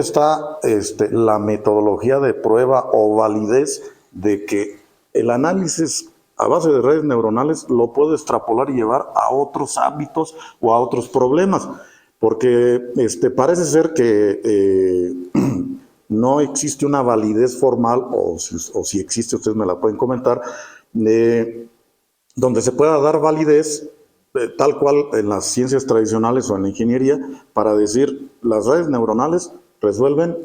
está la metodología de prueba o validez de que el análisis a base de redes neuronales lo puedo extrapolar y llevar a otros ámbitos o a otros problemas, porque parece ser que no existe una validez formal, o si existe, ustedes me la pueden comentar, donde se pueda dar validez tal cual en las ciencias tradicionales o en la ingeniería para decir las redes neuronales resuelven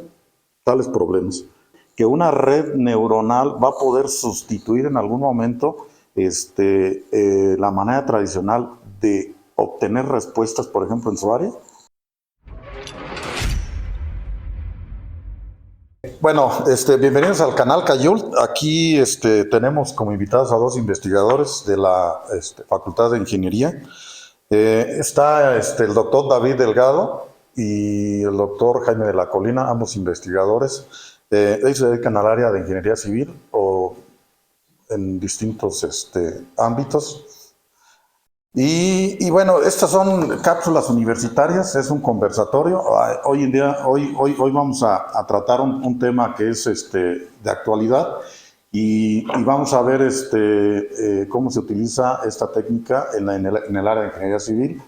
tales problemas. Que una red neuronal va a poder sustituir en algún momento la manera tradicional de obtener respuestas, por ejemplo, en su área. Bueno, bienvenidos al canal Cayult. Aquí tenemos como invitados a dos investigadores de la Facultad de Ingeniería. Está el doctor David Delgado y el doctor Jaime de la Colina, ambos investigadores. Ellos se dedican al área de ingeniería civil o en distintos ámbitos. Y bueno, estas son cápsulas universitarias, es un conversatorio. Hoy vamos a tratar un tema que es de actualidad y vamos a ver cómo se utiliza esta técnica en el área de ingeniería civil.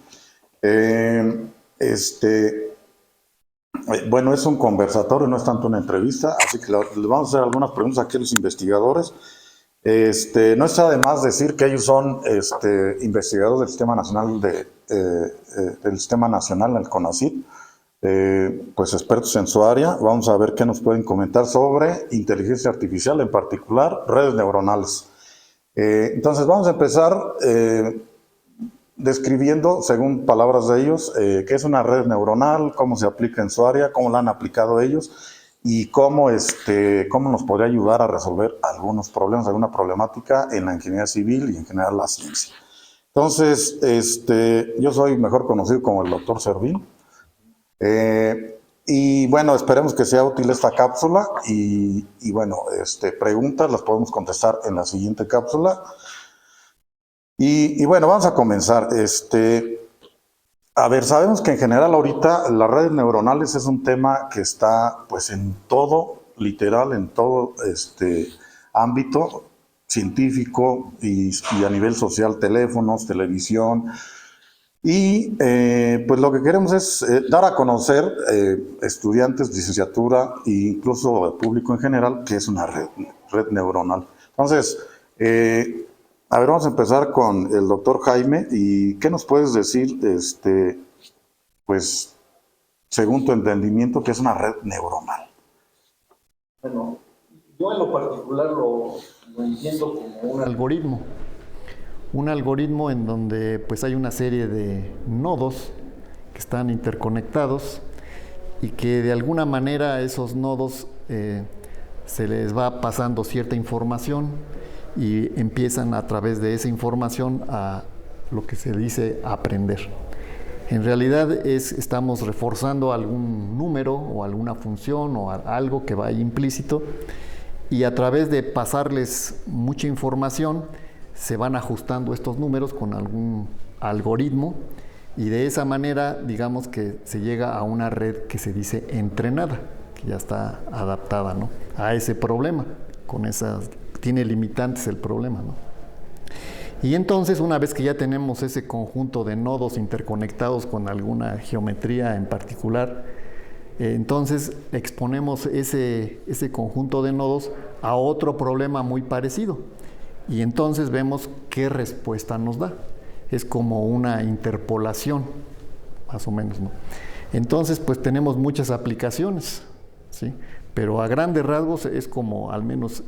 Bueno, es un conversatorio, no es tanto una entrevista, así que les vamos a hacer algunas preguntas aquí a los investigadores. No está de más decir que ellos son investigadores del Sistema Nacional del Sistema Nacional, el CONACYT, pues expertos en su área. Vamos a ver qué nos pueden comentar sobre inteligencia artificial, en particular redes neuronales. Entonces vamos a empezar describiendo, según palabras de ellos, qué es una red neuronal, cómo se aplica en su área, cómo la han aplicado ellos y cómo nos podría ayudar a resolver algunos problemas, alguna problemática en la ingeniería civil y en general la ciencia. Entonces, yo soy mejor conocido como el doctor Servín. Y bueno, esperemos que sea útil esta cápsula y bueno, preguntas las podemos contestar en la siguiente cápsula. Y bueno, vamos a comenzar. A ver, sabemos que en general ahorita las redes neuronales es un tema que está pues en todo, literal, en todo ámbito científico y a nivel social, teléfonos, televisión. Y pues lo que queremos es dar a conocer estudiantes, licenciatura e incluso público en general, que es una red neuronal. Entonces, a ver, vamos a empezar con el doctor Jaime. ¿Y qué nos puedes decir, pues, según tu entendimiento, qué es una red neuronal? Bueno, yo en lo particular lo entiendo como un algoritmo. Un algoritmo en donde pues hay una serie de nodos que están interconectados y que de alguna manera a esos nodos se les va pasando cierta información y empiezan a través de esa información a lo que se dice aprender. En realidad estamos reforzando algún número o alguna función o algo que va ahí implícito y a través de pasarles mucha información se van ajustando estos números con algún algoritmo y de esa manera digamos que se llega a una red que se dice entrenada, que ya está adaptada, ¿no?, a ese problema, tiene limitantes el problema, ¿no? Y entonces una vez que ya tenemos ese conjunto de nodos interconectados con alguna geometría en particular, entonces exponemos ese conjunto de nodos a otro problema muy parecido y entonces vemos qué respuesta nos da. Es como una interpolación, más o menos, ¿no? Entonces pues tenemos muchas aplicaciones, ¿sí? Pero a grandes rasgos es como, al menos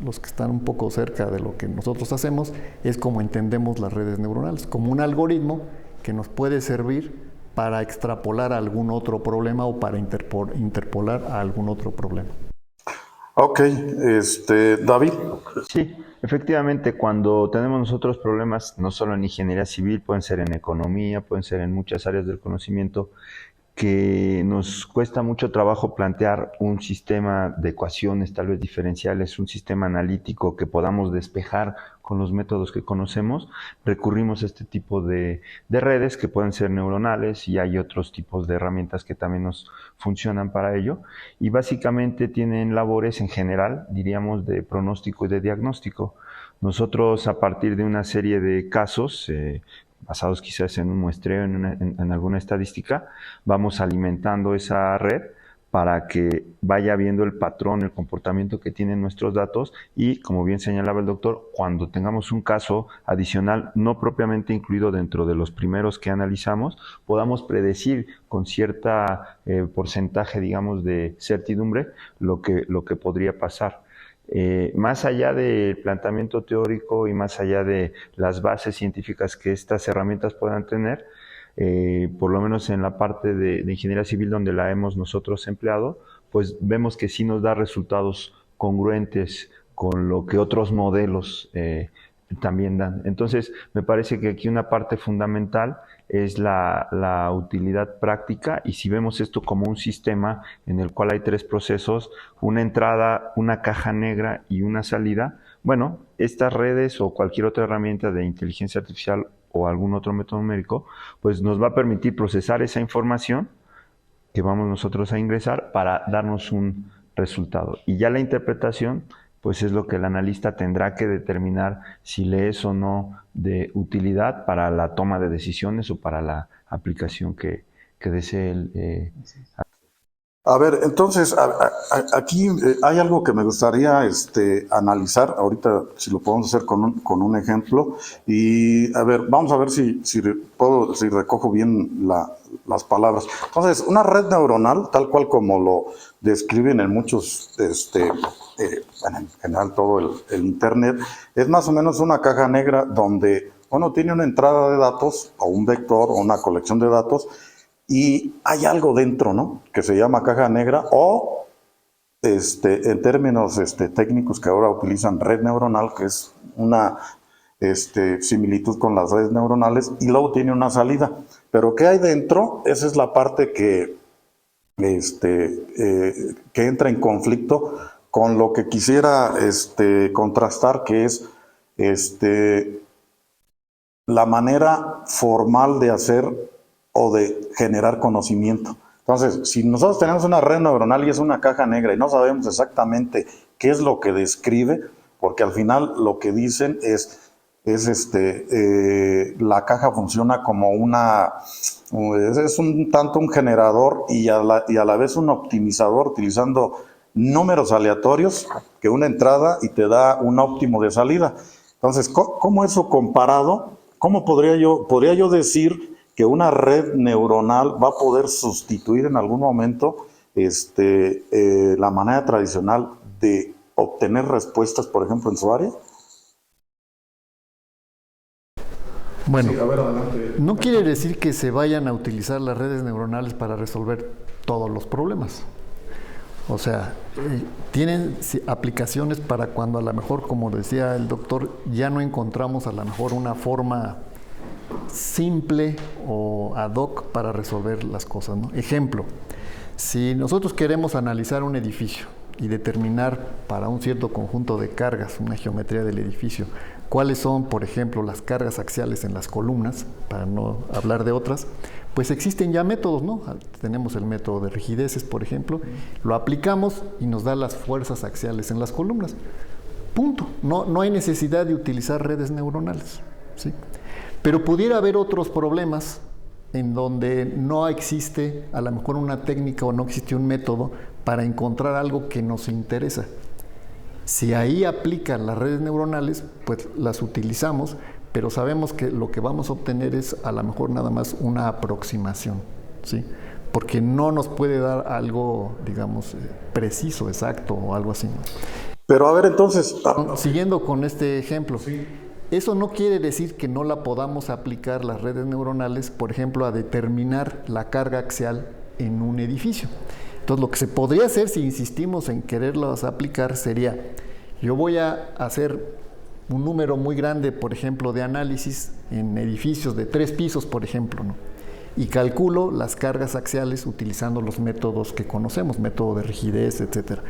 los que están un poco cerca de lo que nosotros hacemos, es como entendemos las redes neuronales, como un algoritmo que nos puede servir para extrapolar a algún otro problema o para interpolar a algún otro problema. Ok, David. Sí, efectivamente, cuando tenemos nosotros problemas, no solo en ingeniería civil, pueden ser en economía, pueden ser en muchas áreas del conocimiento, que nos cuesta mucho trabajo plantear un sistema de ecuaciones, tal vez diferenciales, un sistema analítico que podamos despejar con los métodos que conocemos, recurrimos a este tipo de redes que pueden ser neuronales, y hay otros tipos de herramientas que también nos funcionan para ello, y básicamente tienen labores en general, diríamos, de pronóstico y de diagnóstico. Nosotros, a partir de una serie de casos, basados quizás en un muestreo, en alguna estadística, vamos alimentando esa red para que vaya viendo el patrón, el comportamiento que tienen nuestros datos, y, como bien señalaba el doctor, cuando tengamos un caso adicional no propiamente incluido dentro de los primeros que analizamos, podamos predecir con cierta porcentaje, digamos, de certidumbre lo que podría pasar. Más allá del planteamiento teórico y más allá de las bases científicas que estas herramientas puedan tener, por lo menos en la parte de ingeniería civil donde la hemos nosotros empleado, pues vemos que sí nos da resultados congruentes con lo que otros modelos también dan. Entonces, me parece que aquí una parte fundamental es la utilidad práctica, y si vemos esto como un sistema en el cual hay tres procesos, una entrada, una caja negra y una salida, bueno, estas redes o cualquier otra herramienta de inteligencia artificial o algún otro método numérico, pues nos va a permitir procesar esa información que vamos nosotros a ingresar para darnos un resultado. Y ya la interpretación, pues es lo que el analista tendrá que determinar si le es o no de utilidad para la toma de decisiones o para la aplicación que desee él. A ver, entonces, aquí hay algo que me gustaría analizar, ahorita si lo podemos hacer con un ejemplo, y a ver, vamos a ver si recojo bien las palabras. Entonces, una red neuronal, tal cual como lo describen en muchos, bueno, en general todo el Internet, es más o menos una caja negra donde uno tiene una entrada de datos, o un vector, o una colección de datos, y hay algo dentro, ¿no?, que se llama caja negra, o en términos técnicos que ahora utilizan red neuronal, que es una similitud con las redes neuronales, y luego tiene una salida. Pero ¿qué hay dentro? Esa es la parte que entra en conflicto con lo que quisiera contrastar, que es la manera formal de hacer o de generar conocimiento. Entonces, si nosotros tenemos una red neuronal y es una caja negra y no sabemos exactamente qué es lo que describe, porque al final lo que dicen es la caja funciona como es un tanto un generador y a la vez un optimizador, utilizando números aleatorios, que una entrada y te da un óptimo de salida. Entonces, ¿cómo eso comparado? ¿Cómo podría yo decir que una red neuronal va a poder sustituir en algún momento la manera tradicional de obtener respuestas, por ejemplo, en su área? Bueno, Sí, a ver, adelante. no quiere decir que se vayan a utilizar las redes neuronales para resolver todos los problemas. O sea, tienen aplicaciones para cuando a lo mejor, como decía el doctor, ya no encontramos a lo mejor una forma simple o ad hoc para resolver las cosas, ¿no? Ejemplo, si nosotros queremos analizar un edificio y determinar para un cierto conjunto de cargas, una geometría del edificio, cuáles son, por ejemplo, las cargas axiales en las columnas, para no hablar de otras, pues existen ya métodos, ¿no? Tenemos el método de rigideces, por ejemplo, lo aplicamos y nos da las fuerzas axiales en las columnas. Punto. No hay necesidad de utilizar redes neuronales, ¿sí? Pero pudiera haber otros problemas en donde no existe a lo mejor una técnica o no existe un método para encontrar algo que nos interesa. Si ahí aplican las redes neuronales, pues las utilizamos, pero sabemos que lo que vamos a obtener es a lo mejor nada más una aproximación, ¿sí? Porque no nos puede dar algo, digamos, preciso, exacto o algo así, ¿no? Pero a ver, entonces... Siguiendo con este ejemplo, sí. Eso no quiere decir que no la podamos aplicar las redes neuronales, por ejemplo, a determinar la carga axial en un edificio. Entonces, lo que se podría hacer si insistimos en quererlas aplicar sería, yo voy a hacer un número muy grande, por ejemplo, de análisis en edificios de 3 pisos, por ejemplo, ¿no? y calculo las cargas axiales utilizando los métodos que conocemos, método de rigidez, etc.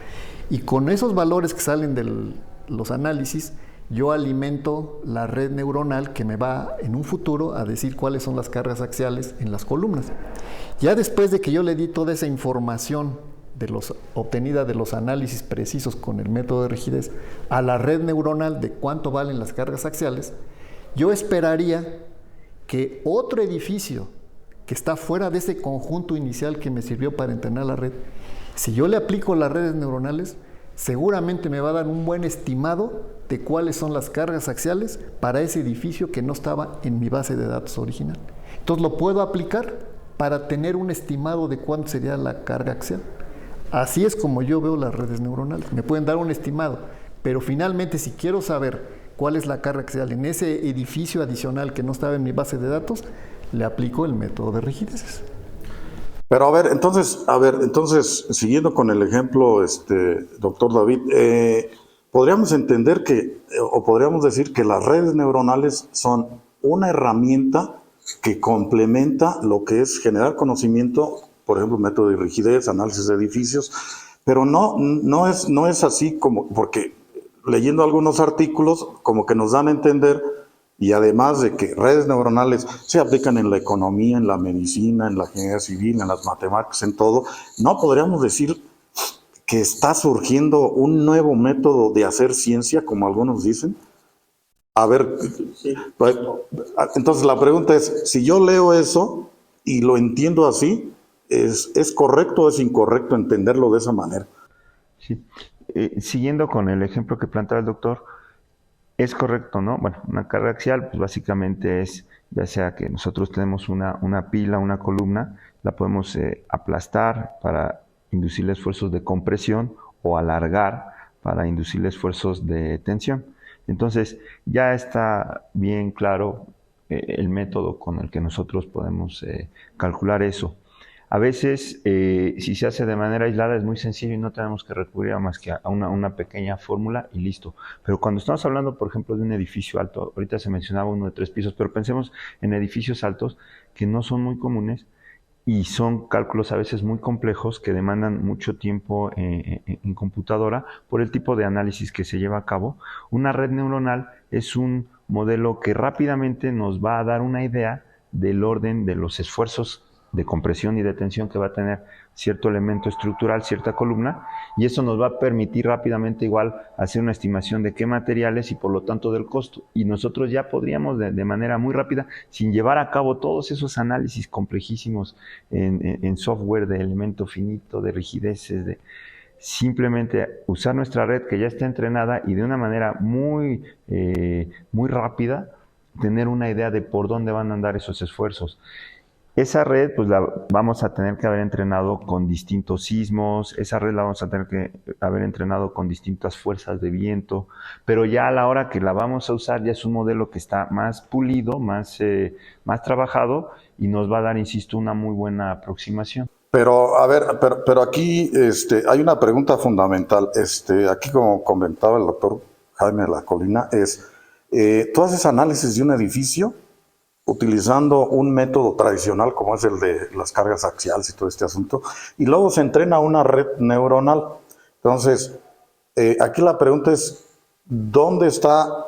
Y con esos valores que salen de los análisis, yo alimento la red neuronal que me va en un futuro a decir cuáles son las cargas axiales en las columnas. Ya después de que yo le di toda esa información obtenida de los análisis precisos con el método de rigidez a la red neuronal de cuánto valen las cargas axiales, yo esperaría que otro edificio que está fuera de ese conjunto inicial que me sirvió para entrenar la red, si yo le aplico las redes neuronales, seguramente me va a dar un buen estimado de cuáles son las cargas axiales para ese edificio que no estaba en mi base de datos original. Entonces lo puedo aplicar para tener un estimado de cuánto sería la carga axial. Así es como yo veo las redes neuronales. Me pueden dar un estimado, pero finalmente si quiero saber cuál es la carga axial en ese edificio adicional que no estaba en mi base de datos, le aplico el método de rigideces. Pero a ver, entonces, siguiendo con el ejemplo, doctor David, podríamos entender o podríamos decir que las redes neuronales son una herramienta que complementa lo que es generar conocimiento, por ejemplo, método de rigidez, análisis de edificios, pero no es así como, porque leyendo algunos artículos como que nos dan a entender, y además de que redes neuronales se aplican en la economía, en la medicina, en la ingeniería civil, en las matemáticas, en todo, ¿no podríamos decir que está surgiendo un nuevo método de hacer ciencia, como algunos dicen? A ver, entonces la pregunta es, si yo leo eso y lo entiendo así, ¿es correcto o es incorrecto entenderlo de esa manera? Sí. Siguiendo con el ejemplo que planteaba el doctor, es correcto, ¿no? Bueno, una carga axial, pues básicamente es, ya sea que nosotros tenemos una pila, una columna, la podemos aplastar para inducirle esfuerzos de compresión o alargar para inducirle esfuerzos de tensión. Entonces, ya está bien claro el método con el que nosotros podemos calcular eso. A veces, si se hace de manera aislada, es muy sencillo y no tenemos que recurrir a más que a una pequeña fórmula y listo. Pero cuando estamos hablando, por ejemplo, de un edificio alto, ahorita se mencionaba uno de 3 pisos, pero pensemos en edificios altos que no son muy comunes y son cálculos a veces muy complejos que demandan mucho tiempo en computadora por el tipo de análisis que se lleva a cabo. Una red neuronal es un modelo que rápidamente nos va a dar una idea del orden de los esfuerzos de compresión y de tensión que va a tener cierto elemento estructural, cierta columna, y eso nos va a permitir rápidamente igual hacer una estimación de qué materiales y por lo tanto del costo. Y nosotros ya podríamos de manera muy rápida, sin llevar a cabo todos esos análisis complejísimos en software de elemento finito, de rigideces, simplemente usar nuestra red que ya está entrenada y de una manera muy rápida tener una idea de por dónde van a andar esos esfuerzos. Esa red, pues la vamos a tener que haber entrenado con distintos sismos, esa red la vamos a tener que haber entrenado con distintas fuerzas de viento, pero ya a la hora que la vamos a usar ya es un modelo que está más pulido, más trabajado y nos va a dar, insisto, una muy buena aproximación. Pero, a ver, pero aquí hay una pregunta fundamental. Aquí, como comentaba el doctor Jaime de la Colina, ¿tú haces análisis de un edificio utilizando un método tradicional como es el de las cargas axiales y todo este asunto, y luego se entrena una red neuronal? Entonces, aquí la pregunta es, ¿dónde está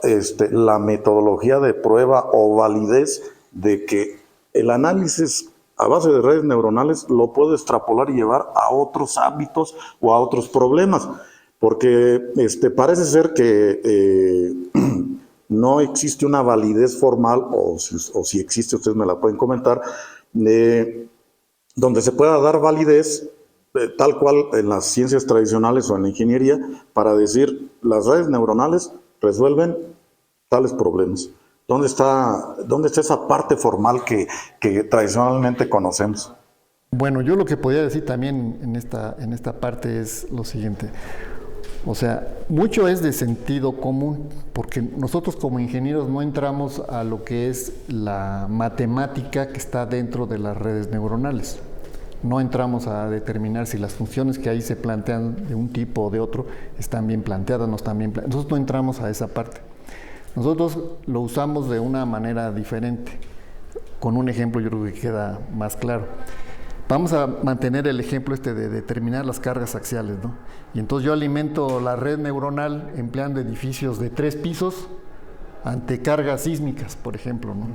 la metodología de prueba o validez de que el análisis a base de redes neuronales lo puedo extrapolar y llevar a otros ámbitos o a otros problemas? Porque parece ser que no existe una validez formal, o si existe, ustedes me la pueden comentar, donde se pueda dar validez, tal cual en las ciencias tradicionales o en la ingeniería, para decir, las redes neuronales resuelven tales problemas. ¿Dónde está esa parte formal que tradicionalmente conocemos? Bueno, yo lo que podría decir también en esta parte es lo siguiente. O sea, mucho es de sentido común, porque nosotros como ingenieros no entramos a lo que es la matemática que está dentro de las redes neuronales. No entramos a determinar si las funciones que ahí se plantean de un tipo o de otro están bien planteadas, no están bien planteadas. Nosotros no entramos a esa parte. Nosotros lo usamos de una manera diferente. con un ejemplo yo creo que queda más claro. Vamos a mantener el ejemplo de determinar las cargas axiales, ¿no? Y entonces yo alimento la red neuronal empleando edificios de 3 pisos ante cargas sísmicas, por ejemplo, ¿no?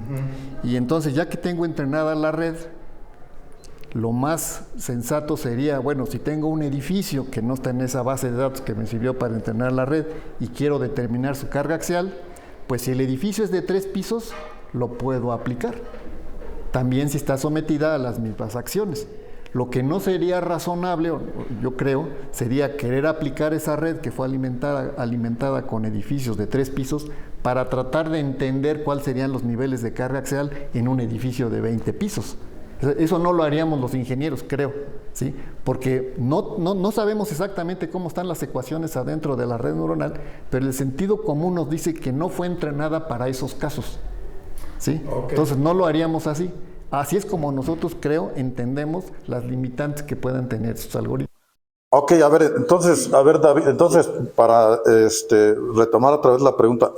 Y entonces, ya que tengo entrenada la red, lo más sensato sería, bueno, si tengo un edificio que no está en esa base de datos que me sirvió para entrenar la red y quiero determinar su carga axial, pues si el edificio es de 3 pisos, lo puedo aplicar. También si está sometida a las mismas acciones. Lo que no sería razonable, yo creo, sería querer aplicar esa red que fue alimentada con edificios de 3 pisos para tratar de entender cuáles serían los niveles de carga axial en un edificio de 20 pisos. Eso no lo haríamos los ingenieros, creo, ¿sí? Porque no sabemos exactamente cómo están las ecuaciones adentro de la red neuronal, pero el sentido común nos dice que no fue entrenada para esos casos, ¿sí? Okay. Entonces no lo haríamos así. Así es como nosotros, creo, entendemos las limitantes que puedan tener sus algoritmos. Ok, a ver, David, para retomar otra vez la pregunta,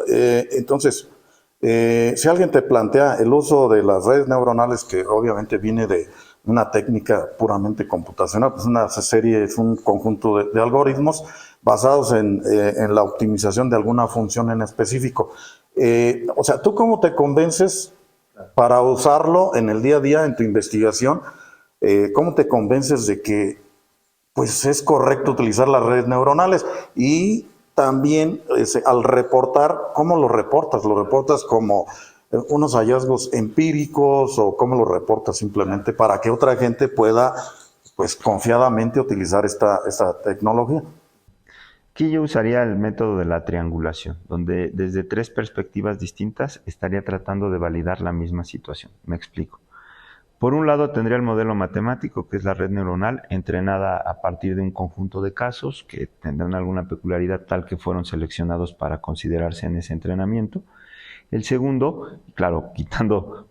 si alguien te plantea el uso de las redes neuronales, que obviamente viene de una técnica puramente computacional, pues es un conjunto de algoritmos basados en la optimización de alguna función en específico. O sea, ¿tú cómo te convences para usarlo en el día a día en tu investigación? ¿Cómo te convences de que pues es correcto utilizar las redes neuronales? Y también al reportar, ¿cómo lo reportas? ¿Lo reportas como unos hallazgos empíricos o cómo lo reportas simplemente para que otra gente pueda pues confiadamente utilizar esta tecnología? Aquí yo usaría el método de la triangulación, donde desde 3 perspectivas distintas estaría tratando de validar la misma situación. Me explico. Por un lado tendría el modelo matemático, que es la red neuronal, entrenada a partir de un conjunto de casos que tendrán alguna peculiaridad tal que fueron seleccionados para considerarse en ese entrenamiento. El segundo, claro,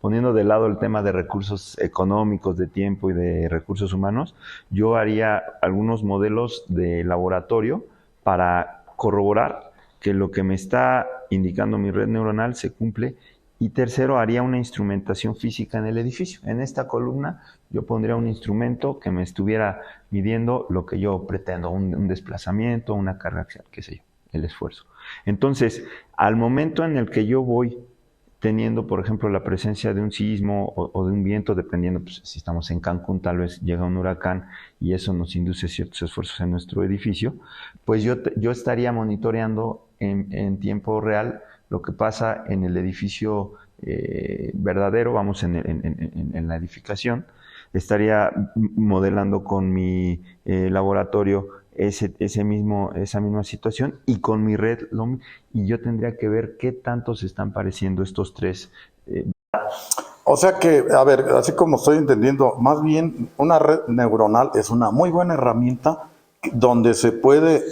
poniendo de lado el tema de recursos económicos, de tiempo y de recursos humanos, yo haría algunos modelos de laboratorio para corroborar que lo que me está indicando mi red neuronal se cumple. Y tercero, haría una instrumentación física en el edificio. En esta columna yo pondría un instrumento que me estuviera midiendo lo que yo pretendo, un desplazamiento, una carga axial, qué sé yo, el esfuerzo. Entonces, al momento en el que yo voy teniendo, por ejemplo, la presencia de un sismo o de un viento, dependiendo, pues, si estamos en Cancún, tal vez llega un huracán y eso nos induce ciertos esfuerzos en nuestro edificio, pues yo estaría monitoreando en tiempo real lo que pasa en el edificio verdadero, vamos, en la edificación. Estaría modelando con mi laboratorio esa misma situación y con mi red, y yo tendría que ver qué tanto se están pareciendo estos 3. O sea que, a ver, así como estoy entendiendo, más bien una red neuronal es una muy buena herramienta donde se puede,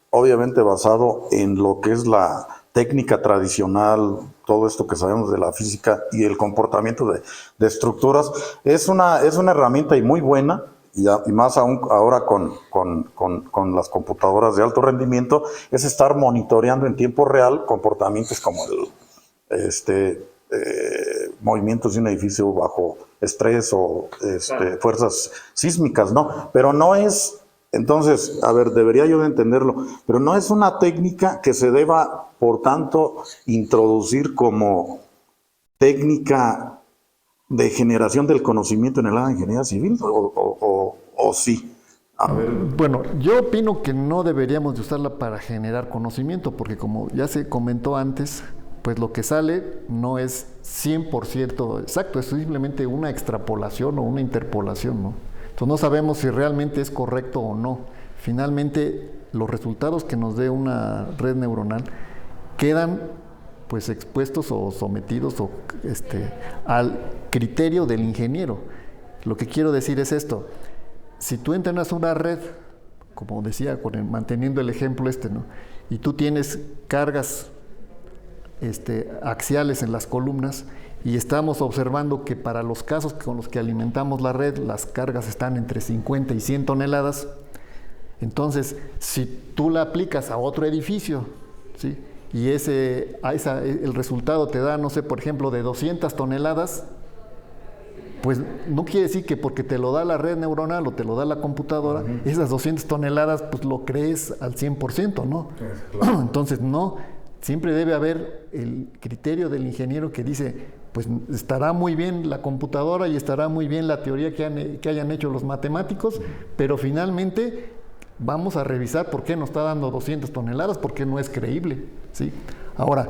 obviamente basado en lo que es la técnica tradicional, todo esto que sabemos de la física y el comportamiento de estructuras, es una herramienta y muy buena, y más aún ahora con las computadoras de alto rendimiento, es estar monitoreando en tiempo real comportamientos como movimientos de un edificio bajo estrés o fuerzas sísmicas, ¿no? Pero no es... Entonces, a ver, debería yo de entenderlo, pero no es una técnica que se deba, por tanto, introducir como técnica de generación del conocimiento en el área de ingeniería civil, o sí. A ver. Bueno, yo opino que no deberíamos de usarla para generar conocimiento, porque como ya se comentó antes, pues lo que sale no es 100% exacto, es simplemente una extrapolación o una interpolación, ¿no? Entonces no sabemos si realmente es correcto o no. Finalmente, los resultados que nos dé una red neuronal quedan pues expuestos o sometidos al criterio del ingeniero. Lo que quiero decir es esto: si tú entrenas una red, como decía, manteniendo el ejemplo ¿no? Y tú tienes cargas axiales en las columnas, y estamos observando que para los casos con los que alimentamos la red, las cargas están entre 50 y 100 toneladas. Entonces, si tú la aplicas a otro edificio, ¿sí? Y el resultado te da, no sé, por ejemplo, de 200 toneladas, pues no quiere decir que porque te lo da la red neuronal o te lo da la computadora, esas 200 toneladas pues lo crees al 100%, ¿no? Claro. Entonces no, siempre debe haber el criterio del ingeniero que dice, pues estará muy bien la computadora y estará muy bien la teoría que hayan hecho los matemáticos, pero finalmente vamos a revisar por qué nos está dando 200 toneladas, porque no es creíble, ¿sí? Ahora,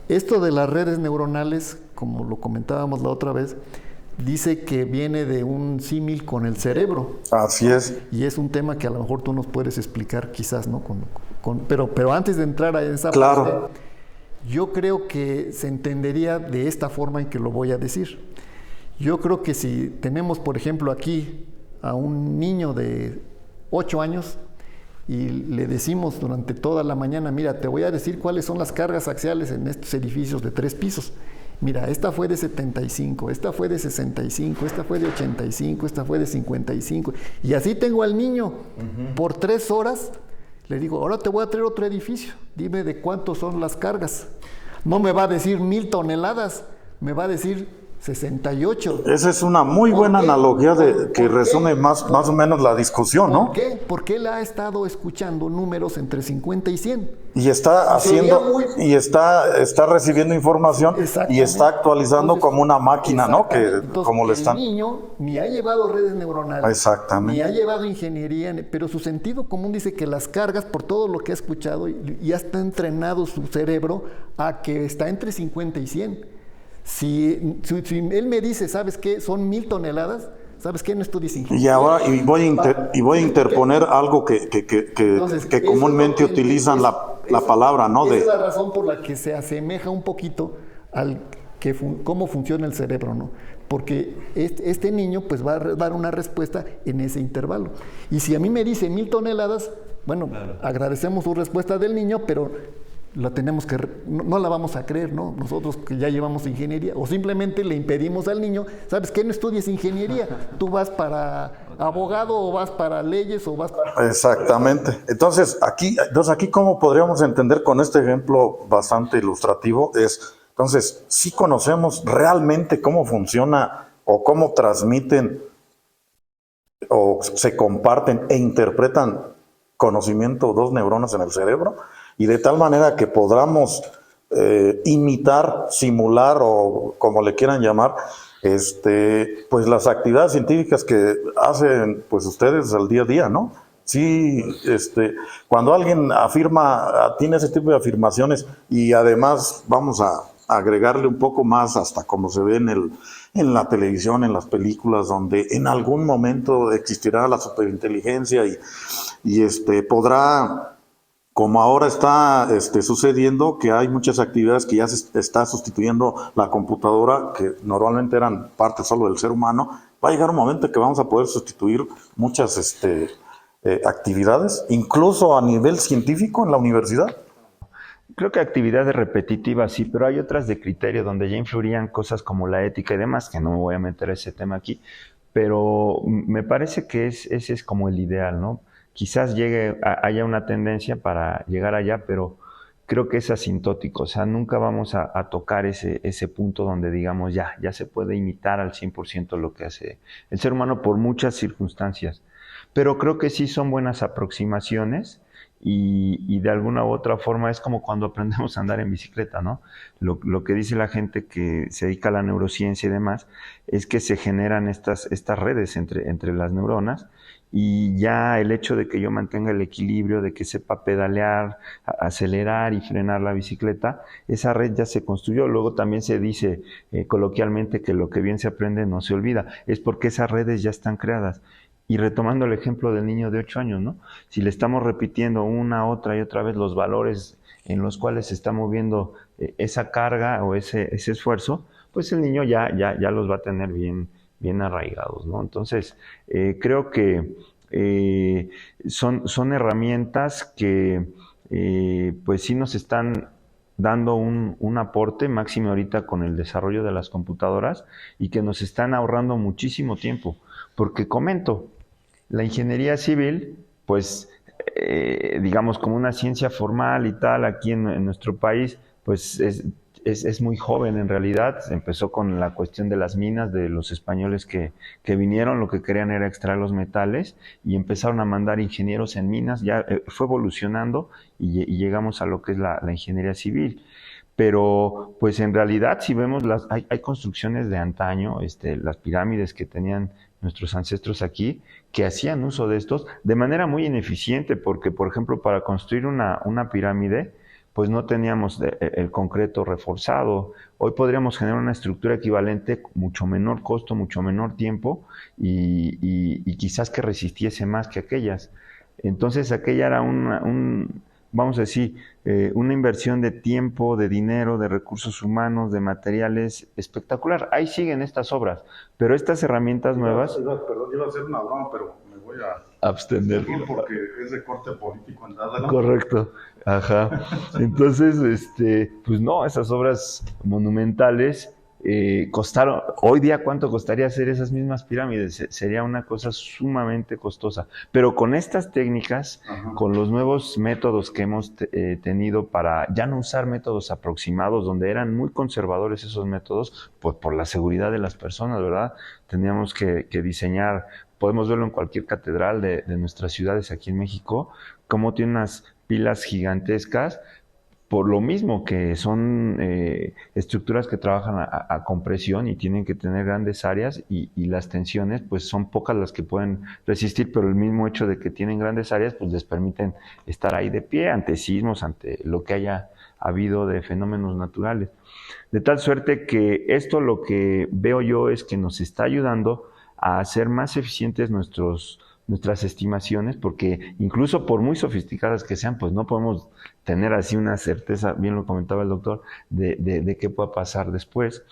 esto de las redes neuronales, como lo comentábamos la otra vez, dice que viene de un símil con el cerebro. Así es. Y es un tema que a lo mejor tú nos puedes explicar quizás, ¿no? Pero antes de entrar a esa claro. parte, yo creo que se entendería de esta forma en que lo voy a decir. Yo creo que si tenemos, por ejemplo, aquí a un niño de 8 años y le decimos durante toda la mañana, mira, te voy a decir cuáles son las cargas axiales en estos edificios de 3 pisos. Mira, esta fue de 75, esta fue de 65, esta fue de 85, esta fue de 55. Y así tengo al niño por 3 horas. Le digo, ahora te voy a traer otro edificio. Dime de cuántos son las cargas. No me va a decir 1000 toneladas, me va a decir 68. Esa es una muy buena analogía que resume más o menos la discusión, ¿no? ¿Por qué? Porque él ha estado escuchando números entre 50 y 100. Y está haciendo, y está recibiendo información y está actualizando como una máquina, ¿no? Que entonces, como le están. El niño ni ha llevado redes neuronales, exactamente, ni ha llevado ingeniería, pero su sentido común dice que las cargas, por todo lo que ha escuchado, ya está entrenado su cerebro a que está entre 50 y 100. Si él me dice, ¿sabes qué? Son 1000 toneladas, ¿sabes qué? No estudies ingeniería. Y ahora voy a interponer algo que Entonces, comúnmente utilizan la palabra, ¿no? Esa es la razón por la que se asemeja un poquito al cómo funciona el cerebro, ¿no? Porque este niño pues va a dar una respuesta en ese intervalo. Y si a mí me dice 1000 toneladas, bueno, claro, agradecemos su respuesta del niño, pero la tenemos que, no la vamos a creer, ¿no? Nosotros que ya llevamos ingeniería, o simplemente le impedimos al niño, ¿sabes qué? No estudies ingeniería, tú vas para abogado o vas para leyes o vas para... Exactamente. Entonces aquí ¿cómo podríamos entender con este ejemplo bastante ilustrativo? Entonces, sí conocemos realmente cómo funciona o cómo transmiten o se comparten e interpretan conocimiento 2 neuronas en el cerebro, y de tal manera que podamos imitar, simular o como le quieran llamar, pues las actividades científicas que hacen pues ustedes al día a día, ¿no? Sí, cuando alguien tiene ese tipo de afirmaciones y además vamos a agregarle un poco más hasta como se ve en la televisión, en las películas, donde en algún momento existirá la superinteligencia y podrá, como ahora está sucediendo, que hay muchas actividades que ya se está sustituyendo la computadora, que normalmente eran parte solo del ser humano. Va a llegar un momento que vamos a poder sustituir muchas actividades, incluso a nivel científico en la universidad. Creo que actividades repetitivas sí, pero hay otras de criterio donde ya influirían cosas como la ética y demás, que no me voy a meter ese tema aquí, pero me parece que ese es como el ideal, ¿no? Quizás haya una tendencia para llegar allá, pero creo que es asintótico, o sea, nunca vamos a tocar ese punto donde digamos ya se puede imitar al 100% lo que hace el ser humano por muchas circunstancias, pero creo que sí son buenas aproximaciones. Y de alguna u otra forma es como cuando aprendemos a andar en bicicleta, ¿no? Lo que dice la gente que se dedica a la neurociencia y demás es que se generan estas redes entre las neuronas, y ya el hecho de que yo mantenga el equilibrio, de que sepa pedalear, acelerar y frenar la bicicleta, esa red ya se construyó. Luego también se dice coloquialmente que lo que bien se aprende no se olvida. Es porque esas redes ya están creadas. Y retomando el ejemplo del niño de 8 años, ¿no? Si le estamos repitiendo una, otra y otra vez los valores en los cuales se está moviendo esa carga o ese esfuerzo, pues el niño ya los va a tener bien arraigados, ¿no? Entonces, creo que son herramientas que pues sí nos están dando un aporte máximo ahorita con el desarrollo de las computadoras, y que nos están ahorrando muchísimo tiempo. Porque comento, la ingeniería civil, pues digamos como una ciencia formal y tal, aquí en nuestro país, pues es muy joven en realidad. Empezó con la cuestión de las minas, de los españoles que vinieron, lo que querían era extraer los metales y empezaron a mandar ingenieros en minas. Ya fue evolucionando y llegamos a lo que es la ingeniería civil. Pero pues en realidad si vemos hay construcciones de antaño, las pirámides que tenían nuestros ancestros aquí, que hacían uso de estos de manera muy ineficiente, porque por ejemplo para construir una pirámide pues no teníamos el concreto reforzado. Hoy podríamos generar una estructura equivalente, mucho menor costo, mucho menor tiempo y quizás que resistiese más que aquellas. Entonces aquella era vamos a decir, una inversión de tiempo, de dinero, de recursos humanos, de materiales espectacular. Ahí siguen estas obras, pero estas herramientas nuevas... Perdón, iba a hacer una broma, pero me voy a abstener. Porque es de corte político en dada, ¿no? Correcto, ajá. Entonces, pues no, esas obras monumentales costaron, hoy día ¿cuánto costaría hacer esas mismas pirámides? Sería una cosa sumamente costosa, pero con estas técnicas, ajá, con los nuevos métodos que hemos tenido para ya no usar métodos aproximados, donde eran muy conservadores esos métodos, pues por la seguridad de las personas, ¿verdad? Teníamos que diseñar, podemos verlo en cualquier catedral de nuestras ciudades aquí en México, cómo tiene unas pilas gigantescas, por lo mismo que son estructuras que trabajan a compresión y tienen que tener grandes áreas y las tensiones pues son pocas las que pueden resistir, pero el mismo hecho de que tienen grandes áreas pues les permiten estar ahí de pie ante sismos, ante lo que haya habido de fenómenos naturales. De tal suerte que esto lo que veo yo es que nos está ayudando a hacer más eficientes nuestras estimaciones, porque incluso por muy sofisticadas que sean, pues no podemos tener así una certeza, bien lo comentaba el doctor, de qué pueda pasar después,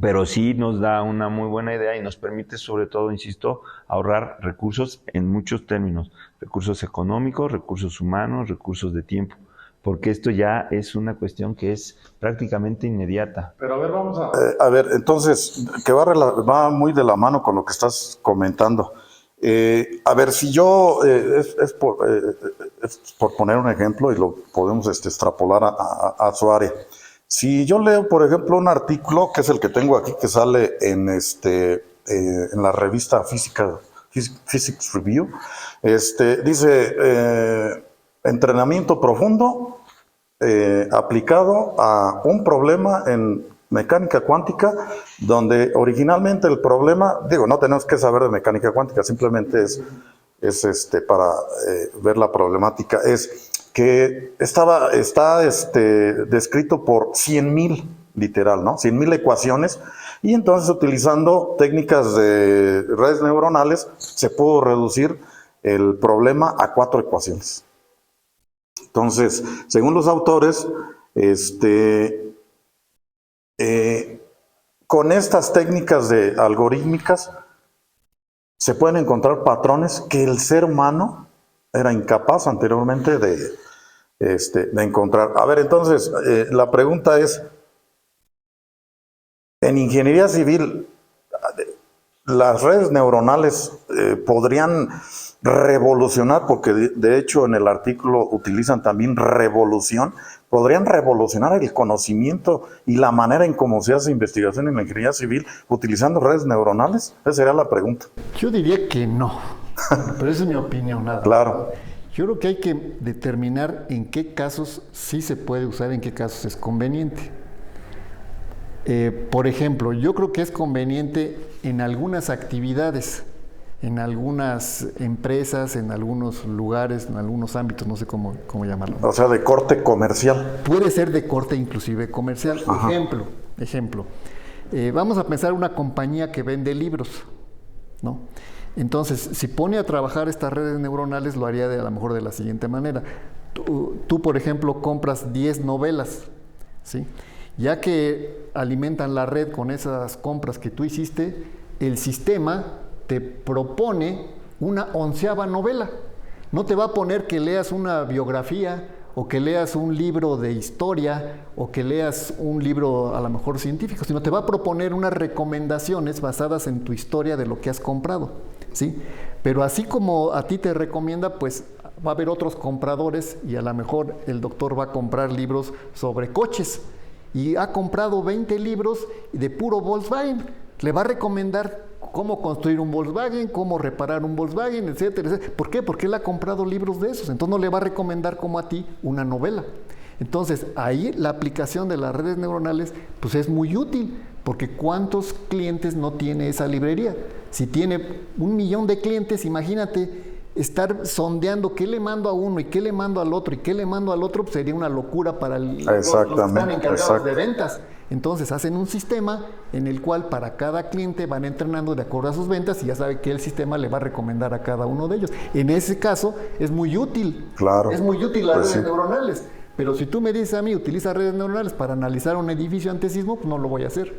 pero sí nos da una muy buena idea y nos permite sobre todo, insisto, ahorrar recursos en muchos términos, recursos económicos, recursos humanos, recursos de tiempo, porque esto ya es una cuestión que es prácticamente inmediata. Pero a ver, vamos a ver, entonces, que va muy de la mano con lo que estás comentando. A ver, si yo, es por poner un ejemplo y lo podemos extrapolar a su área. Si yo leo, por ejemplo, un artículo, que es el que tengo aquí, que sale en la revista Physics Review, dice, entrenamiento profundo aplicado a un problema en mecánica cuántica, donde originalmente el problema, no tenemos que saber de mecánica cuántica, simplemente es para ver la problemática, es que está descrito por 100,000, literal, ¿no? 100,000 ecuaciones, y entonces utilizando técnicas de redes neuronales se pudo reducir el problema a 4 ecuaciones. Entonces, según los autores, con estas técnicas algorítmicas se pueden encontrar patrones que el ser humano era incapaz anteriormente de encontrar. A ver, entonces, la pregunta es, en ingeniería civil, las redes neuronales podrían revolucionar, porque de hecho en el artículo utilizan también revolución, podrían revolucionar el conocimiento y la manera en cómo se hace investigación en la ingeniería civil utilizando redes neuronales. Esa sería la pregunta. Yo diría que no, pero esa es mi opinión. Nada. Claro. Yo creo que hay que determinar en qué casos sí se puede usar, en qué casos es conveniente. Por ejemplo, yo creo que es conveniente en algunas actividades, en algunas empresas, en algunos lugares, en algunos ámbitos, no sé cómo llamarlo. O sea, de corte comercial. Puede ser de corte inclusive comercial. Ajá. Ejemplo. Vamos a pensar una compañía que vende libros, ¿no? Entonces, si pone a trabajar estas redes neuronales, lo haría a lo mejor de la siguiente manera. Tú, por ejemplo, compras 10 novelas, ¿sí? Ya que alimentan la red con esas compras que tú hiciste, el sistema te propone una 11ª novela. No te va a poner que leas una biografía o que leas un libro de historia o que leas un libro a lo mejor científico, sino te va a proponer unas recomendaciones basadas en tu historia de lo que has comprado, ¿sí? Pero así como a ti te recomienda, pues va a haber otros compradores y a lo mejor el doctor va a comprar libros sobre coches. y ha comprado 20 libros de puro Volkswagen. Le va a recomendar cómo construir un Volkswagen, cómo reparar un Volkswagen, etcétera, etcétera. ¿Por qué? Porque él ha comprado libros de esos. Entonces no le va a recomendar como a ti una novela. Entonces ahí la aplicación de las redes neuronales pues es muy útil, porque ¿cuántos clientes no tiene esa librería? Si tiene 1 millón de clientes, imagínate estar sondeando qué le mando a uno y qué le mando al otro y qué le mando al otro, pues sería una locura para los que están encargados de ventas. Entonces hacen un sistema en el cual para cada cliente van entrenando de acuerdo a sus ventas y ya sabe que el sistema le va a recomendar a cada uno de ellos. En ese caso es muy útil. Claro. Es muy útil las redes neuronales. Pero si tú me dices a mí, utiliza redes neuronales para analizar un edificio antisismo, pues no lo voy a hacer.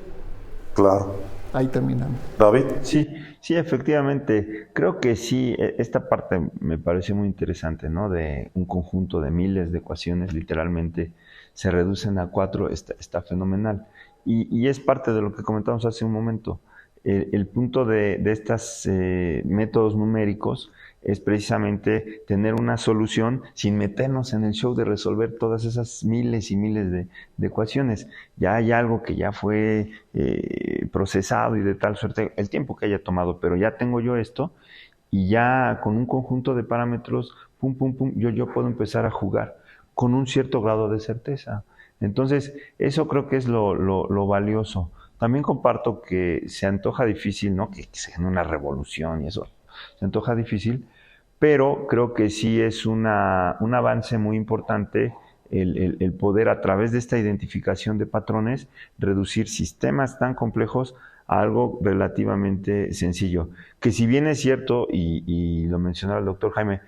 Claro. Ahí terminamos. David. Sí, sí, efectivamente. Creo que sí, esta parte me pareció muy interesante, ¿no? De un conjunto de miles de ecuaciones, literalmente se reducen a 4, está fenomenal. Y es parte de lo que comentamos hace un momento. El punto de estos métodos numéricos es precisamente tener una solución sin meternos en el show de resolver todas esas miles y miles de ecuaciones. Ya hay algo que ya fue procesado y de tal suerte, el tiempo que haya tomado, pero ya tengo yo esto y ya con un conjunto de parámetros, pum, pum, pum, yo puedo empezar a jugar con un cierto grado de certeza. Entonces, eso creo que es lo valioso. También comparto que se antoja difícil, ¿no? Que se genere una revolución y eso. Se antoja difícil, pero creo que sí es un avance muy importante el poder, a través de esta identificación de patrones, reducir sistemas tan complejos a algo relativamente sencillo. Que si bien es cierto, y lo mencionaba el doctor Jaime,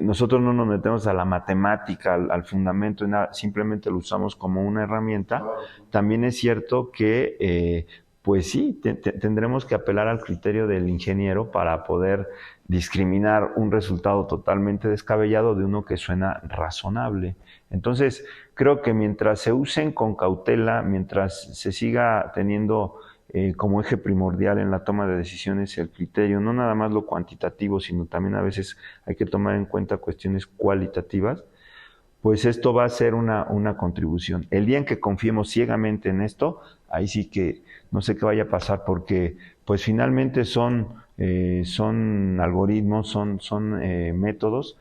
nosotros no nos metemos a la matemática, al fundamento, nada, simplemente lo usamos como una herramienta. También es cierto que, pues sí, tendremos que apelar al criterio del ingeniero para poder discriminar un resultado totalmente descabellado de uno que suena razonable. Entonces, creo que mientras se usen con cautela, mientras se siga teniendo como eje primordial en la toma de decisiones el criterio, no nada más lo cuantitativo, sino también a veces hay que tomar en cuenta cuestiones cualitativas, pues esto va a ser una contribución. El día en que confiemos ciegamente en esto, ahí sí que no sé qué vaya a pasar, porque pues finalmente son algoritmos, son métodos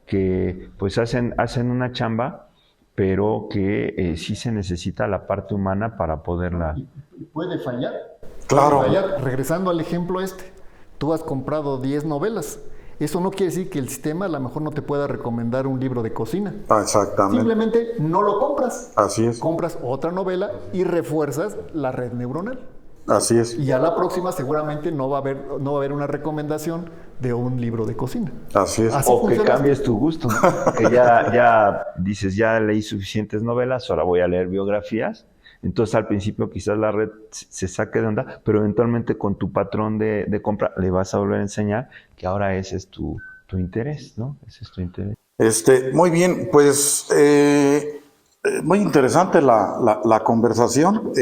que pues hacen una chamba, pero que sí se necesita la parte humana para poderla... ¿Puede fallar? Claro. Puede fallar. Regresando al ejemplo tú has comprado 10 novelas. Eso no quiere decir que el sistema a lo mejor no te pueda recomendar un libro de cocina. Exactamente. Simplemente no lo compras. Así es. Compras otra novela y refuerzas la red neuronal. Así es. Y a la próxima seguramente no va a haber una recomendación de un libro de cocina. Así es. O que cambies tu gusto, ¿no? Que ya dices, ya leí suficientes novelas, ahora voy a leer biografías. Entonces al principio quizás la red se saque de onda, pero eventualmente con tu patrón de compra le vas a volver a enseñar que ahora ese es tu interés, ¿no? Ese es tu interés. Muy bien, pues muy interesante la conversación.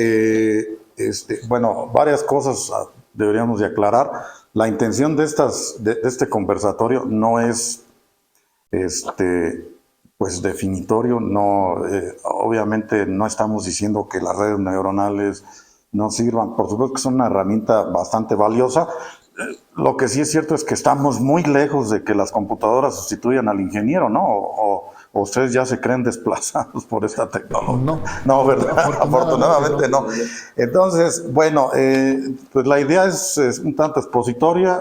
Bueno, varias cosas deberíamos de aclarar. La intención de este conversatorio no es pues definitorio, no, obviamente no estamos diciendo que las redes neuronales no sirvan, por supuesto que son una herramienta bastante valiosa. Lo que sí es cierto es que estamos muy lejos de que las computadoras sustituyan al ingeniero, ¿no? O ustedes ya se creen desplazados por esta tecnología. No, ¿verdad? Afortunadamente no. Entonces, bueno, pues la idea es un tanto expositoria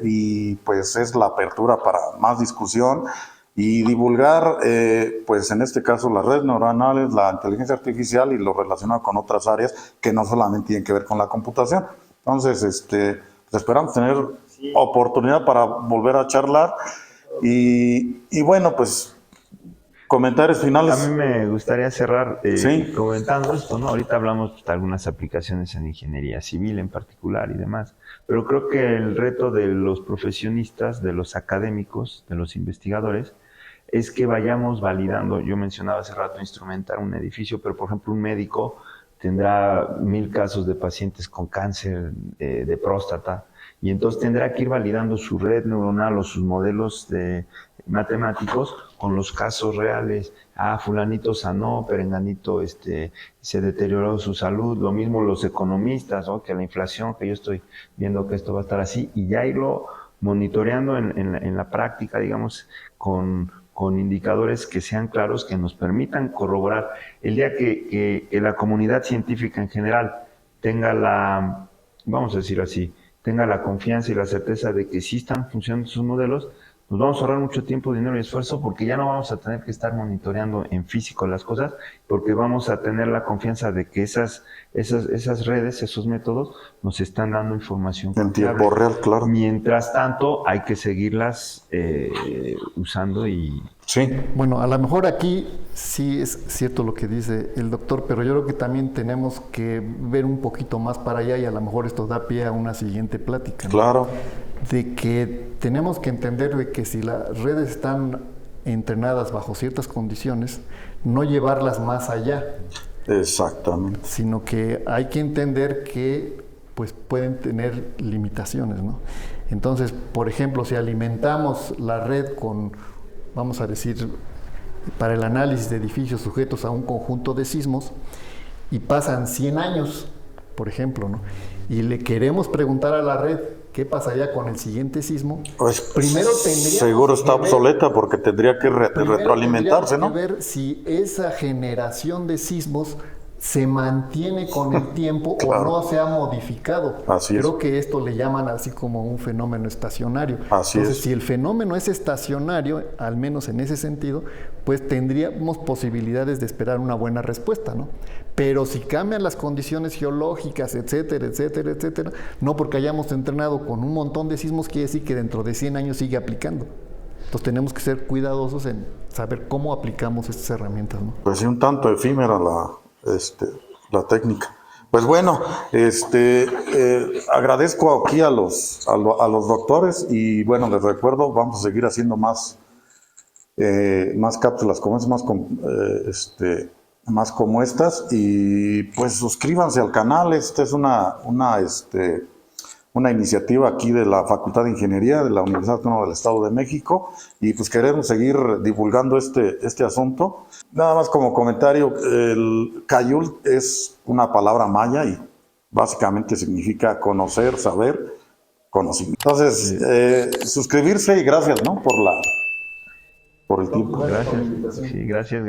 y pues es la apertura para más discusión y divulgar, pues en este caso las redes neuronales, la inteligencia artificial y lo relacionado con otras áreas que no solamente tienen que ver con la computación. Entonces, pues esperamos tener oportunidad para volver a charlar y bueno, pues comentarios finales. A mí me gustaría cerrar comentando esto, ¿no? Ahorita hablamos de algunas aplicaciones en ingeniería civil en particular y demás, pero creo que el reto de los profesionistas, de los académicos, de los investigadores, es que vayamos validando. Yo mencionaba hace rato instrumentar un edificio, pero por ejemplo un médico tendrá 1000 casos de pacientes con cáncer de próstata Y entonces tendrá que ir validando su red neuronal o sus modelos matemáticos con los casos reales. Ah, fulanito sanó, perenganito se deterioró su salud. Lo mismo los economistas, ¿no? Que la inflación, que yo estoy viendo que esto va a estar así, y ya irlo monitoreando en la práctica, digamos, con indicadores que sean claros, que nos permitan corroborar. El día que la comunidad científica en general tenga vamos a decir así, tenga la confianza y la certeza de que sí están funcionando sus modelos, nos vamos a ahorrar mucho tiempo, dinero y esfuerzo, porque ya no vamos a tener que estar monitoreando en físico las cosas, porque vamos a tener la confianza de que esas redes, esos métodos, nos están dando información En tiempo real, claro. Mientras tanto, hay que seguirlas usando y... Sí. Bueno, a lo mejor aquí sí es cierto lo que dice el doctor, pero yo creo que también tenemos que ver un poquito más para allá, y a lo mejor esto da pie a una siguiente plática, ¿no? Claro. De que tenemos que entender de que si las redes están entrenadas bajo ciertas condiciones, no llevarlas más allá. Exactamente. Sino que hay que entender que pues pueden tener limitaciones, ¿no? Entonces, por ejemplo, si alimentamos la red con, vamos a decir, para el análisis de edificios sujetos a un conjunto de sismos, y pasan 100 años, por ejemplo, ¿no? Y le queremos preguntar a la red qué pasaría con el siguiente sismo, Pues, primero tendríamos seguro está que ver, obsoleta porque tendría que retroalimentarse, ¿no? ver si esa generación de sismos se mantiene con el tiempo Claro. o no se ha modificado. Así es. Creo que esto le llaman así como un fenómeno estacionario. Así Entonces, es. si el fenómeno es estacionario, al menos en ese sentido, pues tendríamos posibilidades de esperar una buena respuesta, ¿no? Pero si cambian las condiciones geológicas, etcétera, etcétera, etcétera, no porque hayamos entrenado con un montón de sismos, quiere decir que dentro de 100 años sigue aplicando. Entonces tenemos que ser cuidadosos en saber cómo aplicamos estas herramientas, ¿no? Pues sí, un tanto efímera la técnica. Pues bueno, agradezco aquí a los doctores, y bueno, les recuerdo, vamos a seguir haciendo más cápsulas como es, más como estas, y pues suscríbanse al canal. Esta es una iniciativa aquí de la Facultad de Ingeniería de la Universidad Autónoma del Estado de México, y pues queremos seguir divulgando este asunto. Nada más como comentario, el Cayul es una palabra maya y básicamente significa conocer, saber, conocimiento. Entonces, suscribirse, y gracias, ¿no? por el tiempo. Gracias. Sí, gracias.